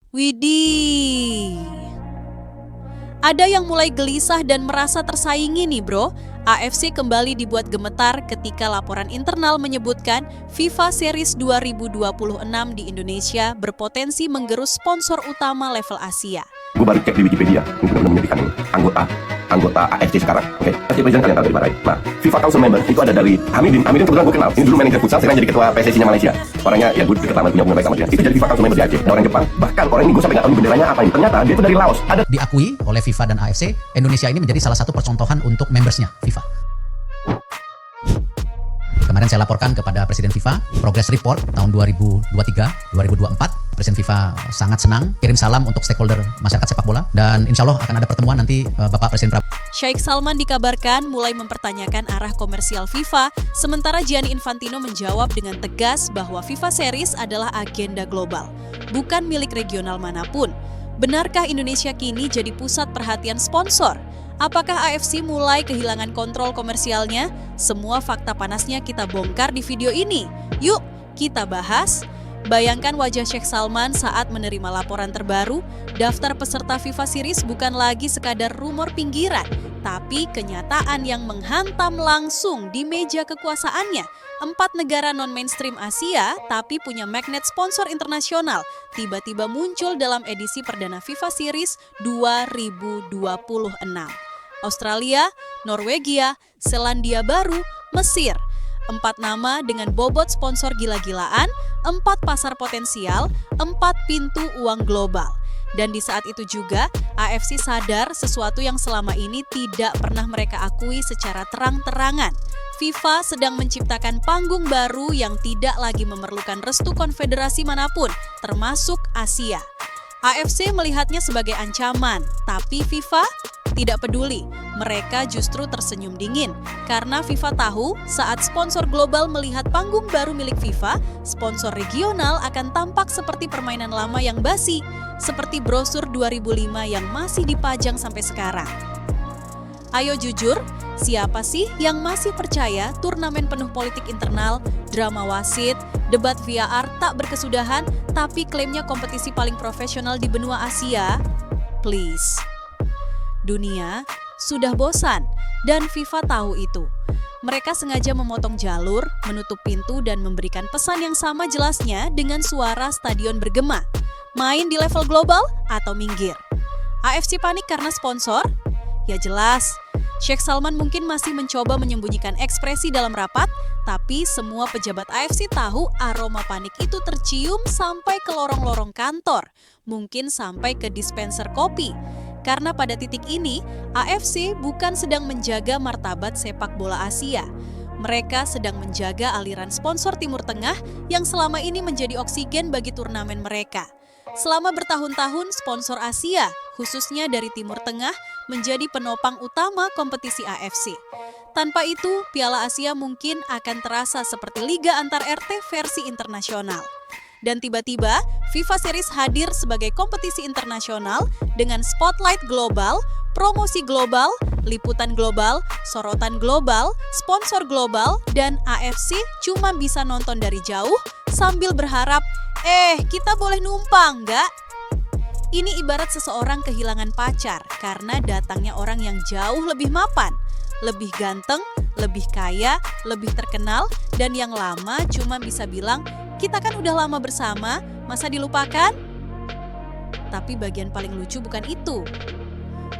Widih. Ada yang mulai gelisah dan merasa tersaingi nih bro. AFC kembali dibuat gemetar ketika laporan internal menyebutkan FIFA Series 2026 di Indonesia berpotensi menggerus sponsor utama level Asia. Gue baru cek di Wikipedia, ini benar-benar menyedihkan ini. Anggota AFC sekarang, oke? Pasti presiden kalian tahu dari mana? Nah, FIFA Council Member itu ada dari Hamidin kebetulan gue kenal. Ini dulu manajer futsal, sekarang jadi ketua PSSI-nya Malaysia. Orangnya ya gue deket lama, punya hubungan baik sama dia. Itu jadi FIFA Council Member di Aceh, ada orang Jepang. Bahkan orang ini gue sampai nggak tahu benderanya apa ini. Ternyata dia itu dari Laos. Diakui oleh FIFA dan AFC, Indonesia ini menjadi salah satu percontohan untuk membersnya FIFA. Kemarin saya laporkan kepada Presiden FIFA progress report tahun 2023-2024. Presiden FIFA sangat senang, kirim salam untuk stakeholder masyarakat sepak bola, dan insya Allah akan ada pertemuan nanti Bapak Presiden Prabowo. Sheikh Salman dikabarkan mulai mempertanyakan arah komersial FIFA, sementara Gianni Infantino menjawab dengan tegas bahwa FIFA Series adalah agenda global, bukan milik regional manapun. Benarkah Indonesia kini jadi pusat perhatian sponsor? Apakah AFC mulai kehilangan kontrol komersialnya? Semua fakta panasnya kita bongkar di video ini. Yuk, kita bahas. Bayangkan wajah Sheikh Salman saat menerima laporan terbaru, daftar peserta FIFA Series bukan lagi sekadar rumor pinggiran, tapi kenyataan yang menghantam langsung di meja kekuasaannya. 4 negara non-mainstream Asia tapi punya magnet sponsor internasional tiba-tiba muncul dalam edisi perdana FIFA Series 2026. Australia, Norwegia, Selandia Baru, Mesir. 4 nama dengan bobot sponsor gila-gilaan, 4 pasar potensial, 4 pintu uang global. Dan di saat itu juga, AFC sadar sesuatu yang selama ini tidak pernah mereka akui secara terang-terangan. FIFA sedang menciptakan panggung baru yang tidak lagi memerlukan restu konfederasi manapun, termasuk Asia. AFC melihatnya sebagai ancaman, tapi FIFA tidak peduli. Mereka justru tersenyum dingin karena FIFA tahu saat sponsor global melihat panggung baru milik FIFA, sponsor regional akan tampak seperti permainan lama yang basi, seperti brosur 2005 yang masih dipajang sampai sekarang. Ayo jujur, siapa sih yang masih percaya turnamen penuh politik internal, drama wasit, debat VAR tak berkesudahan, tapi klaimnya kompetisi paling profesional di benua Asia? Please. Dunia sudah bosan dan FIFA tahu itu. Mereka sengaja memotong jalur, menutup pintu dan memberikan pesan yang sama jelasnya dengan suara stadion bergema. Main di level global atau minggir? AFC panik karena sponsor? Ya jelas. Sheikh Salman mungkin masih mencoba menyembunyikan ekspresi dalam rapat, tapi semua pejabat AFC tahu aroma panik itu tercium sampai ke lorong-lorong kantor, mungkin sampai ke dispenser kopi. Karena pada titik ini, AFC bukan sedang menjaga martabat sepak bola Asia. Mereka sedang menjaga aliran sponsor Timur Tengah yang selama ini menjadi oksigen bagi turnamen mereka. Selama bertahun-tahun, sponsor Asia, khususnya dari Timur Tengah, menjadi penopang utama kompetisi AFC. Tanpa itu, Piala Asia mungkin akan terasa seperti Liga Antar RT versi internasional. Dan tiba-tiba, FIFA Series hadir sebagai kompetisi internasional dengan spotlight global, promosi global, liputan global, sorotan global, sponsor global, dan AFC cuma bisa nonton dari jauh sambil berharap, kita boleh numpang nggak? Ini ibarat seseorang kehilangan pacar karena datangnya orang yang jauh lebih mapan, lebih ganteng, lebih kaya, lebih terkenal, dan yang lama cuma bisa bilang, kita kan udah lama bersama, masa dilupakan? Tapi bagian paling lucu bukan itu.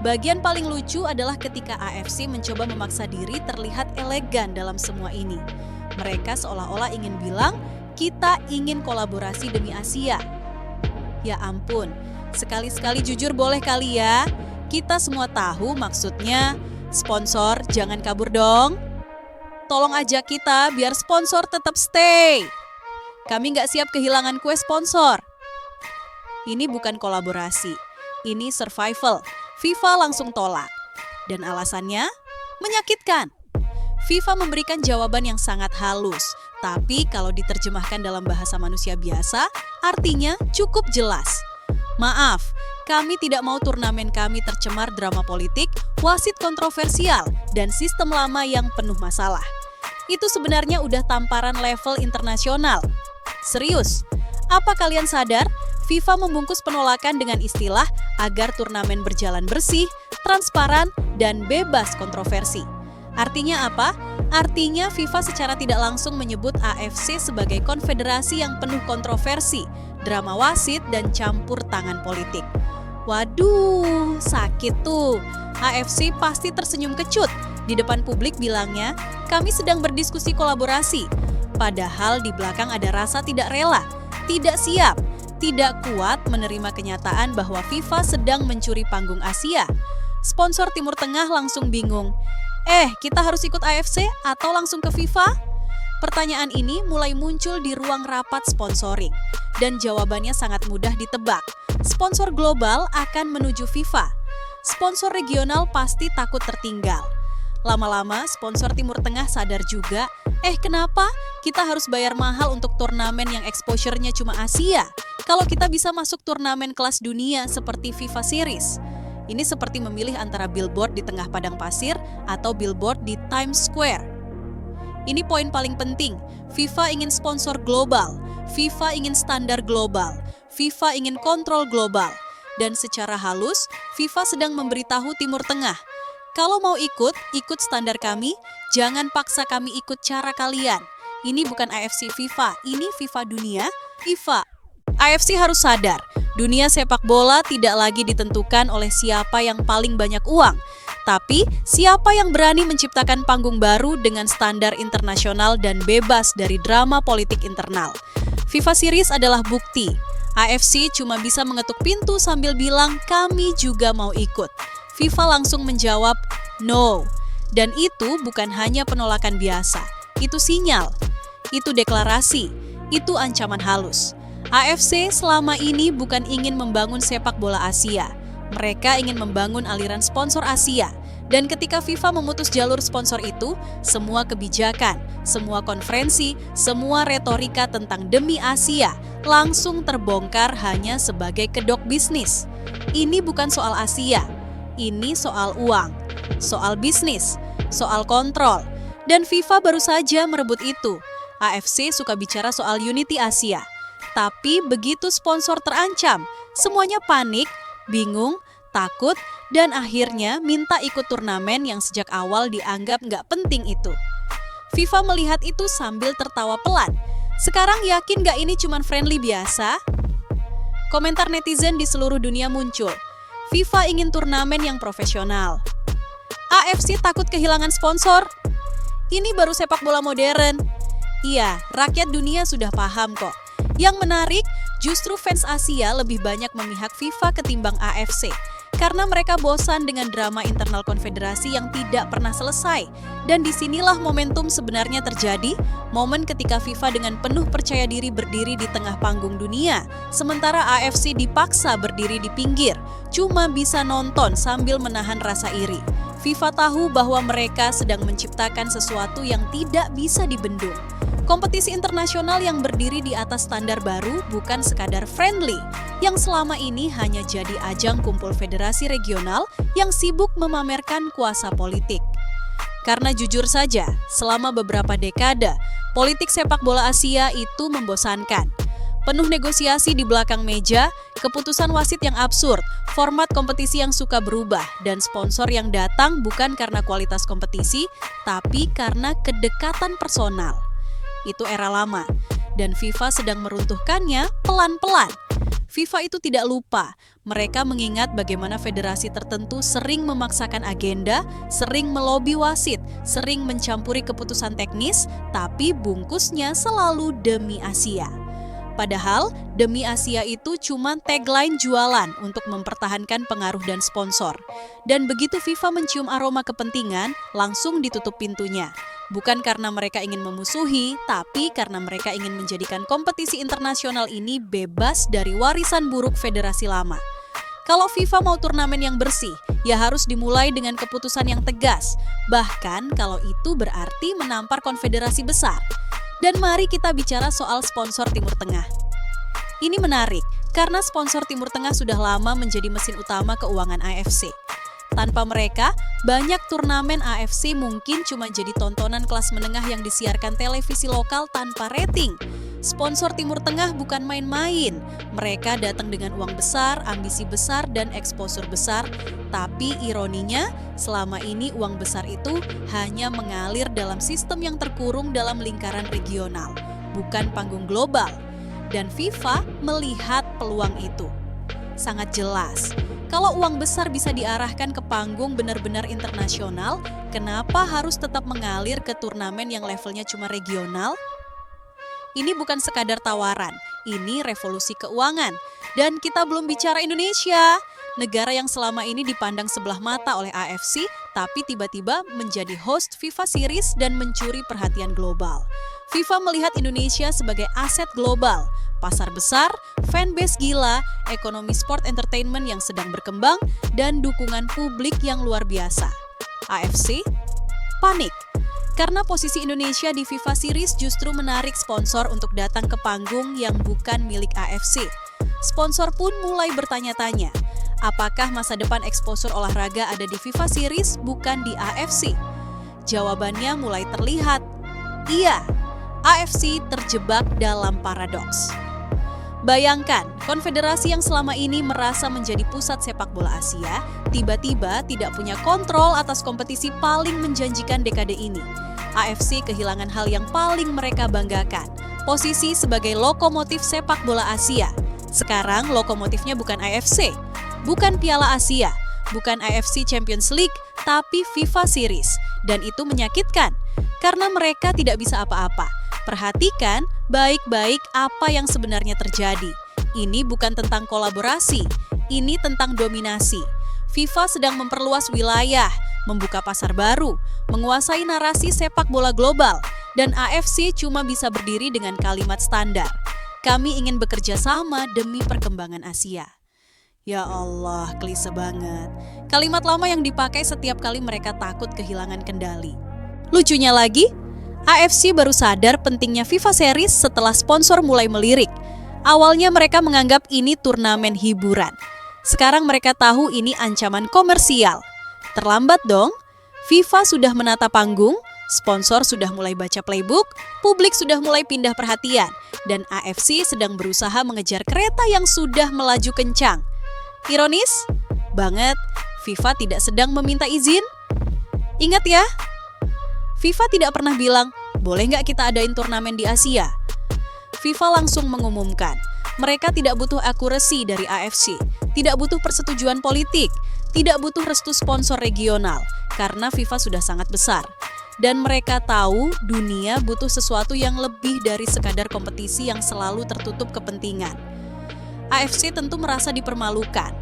Bagian paling lucu adalah ketika AFC mencoba memaksa diri terlihat elegan dalam semua ini. Mereka seolah-olah ingin bilang, kita ingin kolaborasi demi Asia. Ya ampun, sekali-sekali jujur boleh kali ya? Kita semua tahu maksudnya, sponsor jangan kabur dong. Tolong ajak kita biar sponsor tetap stay. Kami nggak siap kehilangan kue sponsor. Ini bukan kolaborasi, ini survival. FIFA langsung tolak. Dan alasannya menyakitkan. FIFA memberikan jawaban yang sangat halus, tapi kalau diterjemahkan dalam bahasa manusia biasa, artinya cukup jelas. Maaf, kami tidak mau turnamen kami tercemar drama politik, wasit kontroversial, dan sistem lama yang penuh masalah. Itu sebenarnya udah tamparan level internasional. Serius, apa kalian sadar FIFA membungkus penolakan dengan istilah agar turnamen berjalan bersih, transparan, dan bebas kontroversi. Artinya apa? Artinya FIFA secara tidak langsung menyebut AFC sebagai konfederasi yang penuh kontroversi, drama wasit, dan campur tangan politik. Waduh, sakit tuh. AFC pasti tersenyum kecut. Di depan publik bilangnya, kami sedang berdiskusi kolaborasi. Padahal di belakang ada rasa tidak rela, tidak siap, tidak kuat menerima kenyataan bahwa FIFA sedang mencuri panggung Asia. Sponsor Timur Tengah langsung bingung. Kita harus ikut AFC atau langsung ke FIFA? Pertanyaan ini mulai muncul di ruang rapat sponsoring. Dan jawabannya sangat mudah ditebak. Sponsor global akan menuju FIFA. Sponsor regional pasti takut tertinggal. Lama-lama sponsor Timur Tengah sadar juga, kenapa kita harus bayar mahal untuk turnamen yang exposure-nya cuma Asia? Kalau kita bisa masuk turnamen kelas dunia seperti FIFA Series. Ini seperti memilih antara billboard di tengah padang pasir atau billboard di Times Square. Ini poin paling penting, FIFA ingin sponsor global, FIFA ingin standar global, FIFA ingin kontrol global. Dan secara halus, FIFA sedang memberitahu Timur Tengah, kalau mau ikut standar kami, jangan paksa kami ikut cara kalian. Ini bukan AFC FIFA, ini FIFA dunia, FIFA. AFC harus sadar, dunia sepak bola tidak lagi ditentukan oleh siapa yang paling banyak uang, tapi siapa yang berani menciptakan panggung baru dengan standar internasional dan bebas dari drama politik internal. FIFA Series adalah bukti. AFC cuma bisa mengetuk pintu sambil bilang kami juga mau ikut. FIFA langsung menjawab no. Dan itu bukan hanya penolakan biasa. Itu sinyal, itu deklarasi, itu ancaman halus. AFC selama ini bukan ingin membangun sepak bola Asia. Mereka ingin membangun aliran sponsor Asia. Dan ketika FIFA memutus jalur sponsor itu, semua kebijakan, semua konferensi, semua retorika tentang demi Asia langsung terbongkar hanya sebagai kedok bisnis. Ini bukan soal Asia, ini soal uang, soal bisnis, soal kontrol. Dan FIFA baru saja merebut itu. AFC suka bicara soal unity Asia. Tapi begitu sponsor terancam, semuanya panik, bingung, takut, dan akhirnya minta ikut turnamen yang sejak awal dianggap nggak penting itu. FIFA melihat itu sambil tertawa pelan. Sekarang yakin nggak ini cuma friendly biasa? Komentar netizen di seluruh dunia muncul. FIFA ingin turnamen yang profesional. AFC takut kehilangan sponsor. Ini baru sepak bola modern. Iya, rakyat dunia sudah paham kok. Yang menarik, justru fans Asia lebih banyak memihak FIFA ketimbang AFC. Karena mereka bosan dengan drama internal konfederasi yang tidak pernah selesai. Dan disinilah momentum sebenarnya terjadi, momen ketika FIFA dengan penuh percaya diri berdiri di tengah panggung dunia, sementara AFC dipaksa berdiri di pinggir, cuma bisa nonton sambil menahan rasa iri. FIFA tahu bahwa mereka sedang menciptakan sesuatu yang tidak bisa dibendung. Kompetisi internasional yang berdiri di atas standar baru bukan sekadar friendly, yang selama ini hanya jadi ajang kumpul federasi regional yang sibuk memamerkan kuasa politik. Karena jujur saja, selama beberapa dekade, politik sepak bola Asia itu membosankan. Penuh negosiasi di belakang meja, keputusan wasit yang absurd, format kompetisi yang suka berubah, dan sponsor yang datang bukan karena kualitas kompetisi, tapi karena kedekatan personal. Itu era lama, dan FIFA sedang meruntuhkannya pelan-pelan. FIFA itu tidak lupa, mereka mengingat bagaimana federasi tertentu sering memaksakan agenda, sering melobi wasit, sering mencampuri keputusan teknis, tapi bungkusnya selalu demi Asia. Padahal, demi Asia itu cuma tagline jualan untuk mempertahankan pengaruh dan sponsor. Dan begitu FIFA mencium aroma kepentingan, langsung ditutup pintunya. Bukan karena mereka ingin memusuhi, tapi karena mereka ingin menjadikan kompetisi internasional ini bebas dari warisan buruk federasi lama. Kalau FIFA mau turnamen yang bersih, ya harus dimulai dengan keputusan yang tegas. Bahkan kalau itu berarti menampar konfederasi besar. Dan mari kita bicara soal sponsor Timur Tengah. Ini menarik, karena sponsor Timur Tengah sudah lama menjadi mesin utama keuangan AFC. Tanpa mereka, banyak turnamen AFC mungkin cuma jadi tontonan kelas menengah yang disiarkan televisi lokal tanpa rating. Sponsor Timur Tengah bukan main-main. Mereka datang dengan uang besar, ambisi besar, dan eksposur besar. Tapi ironinya, selama ini uang besar itu hanya mengalir dalam sistem yang terkurung dalam lingkaran regional, bukan panggung global. Dan FIFA melihat peluang itu. Sangat jelas, kalau uang besar bisa diarahkan ke panggung benar-benar internasional, kenapa harus tetap mengalir ke turnamen yang levelnya cuma regional? Ini bukan sekadar tawaran, ini revolusi keuangan. Dan kita belum bicara Indonesia, negara yang selama ini dipandang sebelah mata oleh AFC, tapi tiba-tiba menjadi host FIFA Series dan mencuri perhatian global. FIFA melihat Indonesia sebagai aset global, pasar besar, fanbase gila, ekonomi sport entertainment yang sedang berkembang, dan dukungan publik yang luar biasa. AFC panik karena posisi Indonesia di FIFA Series justru menarik sponsor untuk datang ke panggung yang bukan milik AFC. Sponsor pun mulai bertanya-tanya, apakah masa depan eksposur olahraga ada di FIFA Series bukan di AFC? Jawabannya mulai terlihat, iya. AFC terjebak dalam paradoks. Bayangkan, konfederasi yang selama ini merasa menjadi pusat sepak bola Asia, tiba-tiba tidak punya kontrol atas kompetisi paling menjanjikan dekade ini. AFC kehilangan hal yang paling mereka banggakan, posisi sebagai lokomotif sepak bola Asia. Sekarang lokomotifnya bukan AFC, bukan Piala Asia, bukan AFC Champions League, tapi FIFA Series. Dan itu menyakitkan, karena mereka tidak bisa apa-apa. Perhatikan baik-baik apa yang sebenarnya terjadi. Ini bukan tentang kolaborasi, ini tentang dominasi. FIFA sedang memperluas wilayah, membuka pasar baru, menguasai narasi sepak bola global, dan AFC cuma bisa berdiri dengan kalimat standar. Kami ingin bekerja sama demi perkembangan Asia. Ya Allah, klise banget. Kalimat lama yang dipakai setiap kali mereka takut kehilangan kendali. Lucunya lagi, AFC baru sadar pentingnya FIFA Series setelah sponsor mulai melirik. Awalnya mereka menganggap ini turnamen hiburan. Sekarang mereka tahu ini ancaman komersial. Terlambat dong. FIFA sudah menata panggung, sponsor sudah mulai baca playbook, publik sudah mulai pindah perhatian, dan AFC sedang berusaha mengejar kereta yang sudah melaju kencang. Ironis? Banget, FIFA tidak sedang meminta izin. Ingat ya, FIFA tidak pernah bilang, boleh nggak kita adain turnamen di Asia? FIFA langsung mengumumkan, mereka tidak butuh akurasi dari AFC, tidak butuh persetujuan politik, tidak butuh restu sponsor regional, karena FIFA sudah sangat besar. Dan mereka tahu dunia butuh sesuatu yang lebih dari sekadar kompetisi yang selalu tertutup kepentingan. AFC tentu merasa dipermalukan,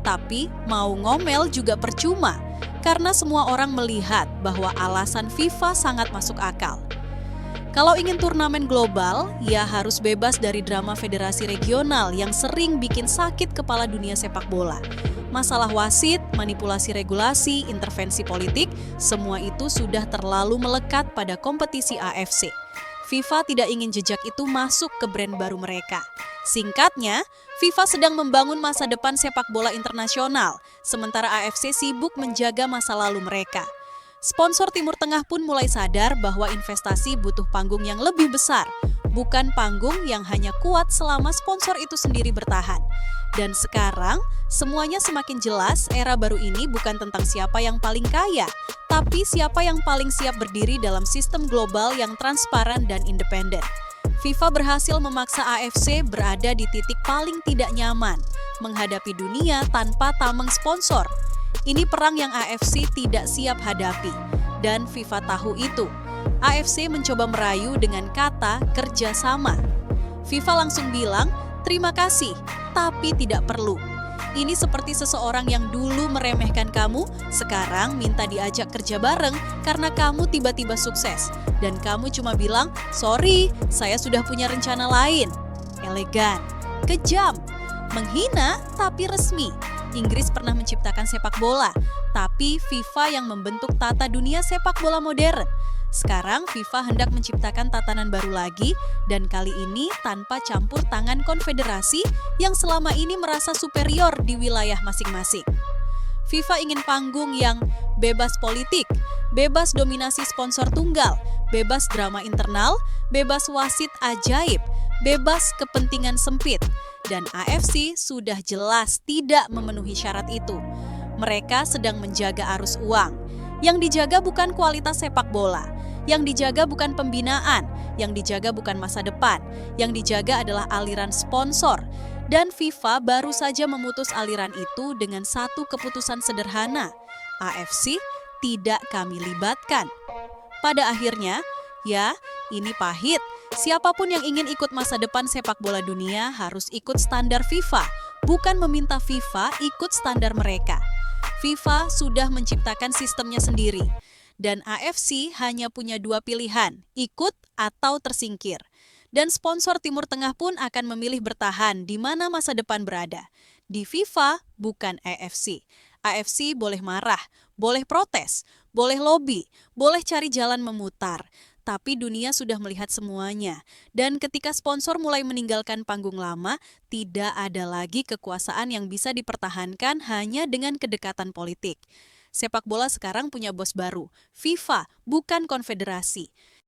tapi mau ngomel juga percuma, karena semua orang melihat bahwa alasan FIFA sangat masuk akal. Kalau ingin turnamen global, ya harus bebas dari drama federasi regional yang sering bikin sakit kepala dunia sepak bola. Masalah wasit, manipulasi regulasi, intervensi politik, semua itu sudah terlalu melekat pada kompetisi AFC. FIFA tidak ingin jejak itu masuk ke brand baru mereka. Singkatnya, FIFA sedang membangun masa depan sepak bola internasional, sementara AFC sibuk menjaga masa lalu mereka. Sponsor Timur Tengah pun mulai sadar bahwa investasi butuh panggung yang lebih besar, bukan panggung yang hanya kuat selama sponsor itu sendiri bertahan. Dan sekarang, semuanya semakin jelas era baru ini bukan tentang siapa yang paling kaya, tapi siapa yang paling siap berdiri dalam sistem global yang transparan dan independen. FIFA berhasil memaksa AFC berada di titik paling tidak nyaman, menghadapi dunia tanpa tameng sponsor. Ini perang yang AFC tidak siap hadapi, dan FIFA tahu itu. AFC mencoba merayu dengan kata kerjasama. FIFA langsung bilang, terima kasih, tapi tidak perlu. Ini seperti seseorang yang dulu meremehkan kamu, sekarang minta diajak kerja bareng karena kamu tiba-tiba sukses. Dan kamu cuma bilang, sorry, saya sudah punya rencana lain. Elegan, kejam, menghina tapi resmi. Inggris pernah menciptakan sepak bola, tapi FIFA yang membentuk tata dunia sepak bola modern. Sekarang FIFA hendak menciptakan tatanan baru lagi, dan kali ini tanpa campur tangan konfederasi yang selama ini merasa superior di wilayah masing-masing. FIFA ingin panggung yang bebas politik, bebas dominasi sponsor tunggal, bebas drama internal, bebas wasit ajaib, bebas kepentingan sempit. Dan AFC sudah jelas tidak memenuhi syarat itu. Mereka sedang menjaga arus uang. Yang dijaga bukan kualitas sepak bola. Yang dijaga bukan pembinaan, yang dijaga bukan masa depan, yang dijaga adalah aliran sponsor. Dan FIFA baru saja memutus aliran itu dengan satu keputusan sederhana. AFC tidak kami libatkan. Pada akhirnya, ya, ini pahit. Siapapun yang ingin ikut masa depan sepak bola dunia harus ikut standar FIFA, bukan meminta FIFA ikut standar mereka. FIFA sudah menciptakan sistemnya sendiri. Dan AFC hanya punya dua pilihan, ikut atau tersingkir. Dan sponsor Timur Tengah pun akan memilih bertahan di mana masa depan berada. Di FIFA, bukan AFC. AFC boleh marah, boleh protes, boleh lobby, boleh cari jalan memutar. Tapi dunia sudah melihat semuanya. Dan ketika sponsor mulai meninggalkan panggung lama, tidak ada lagi kekuasaan yang bisa dipertahankan hanya dengan kedekatan politik. Sepak bola sekarang punya bos baru, FIFA, bukan konfederasi.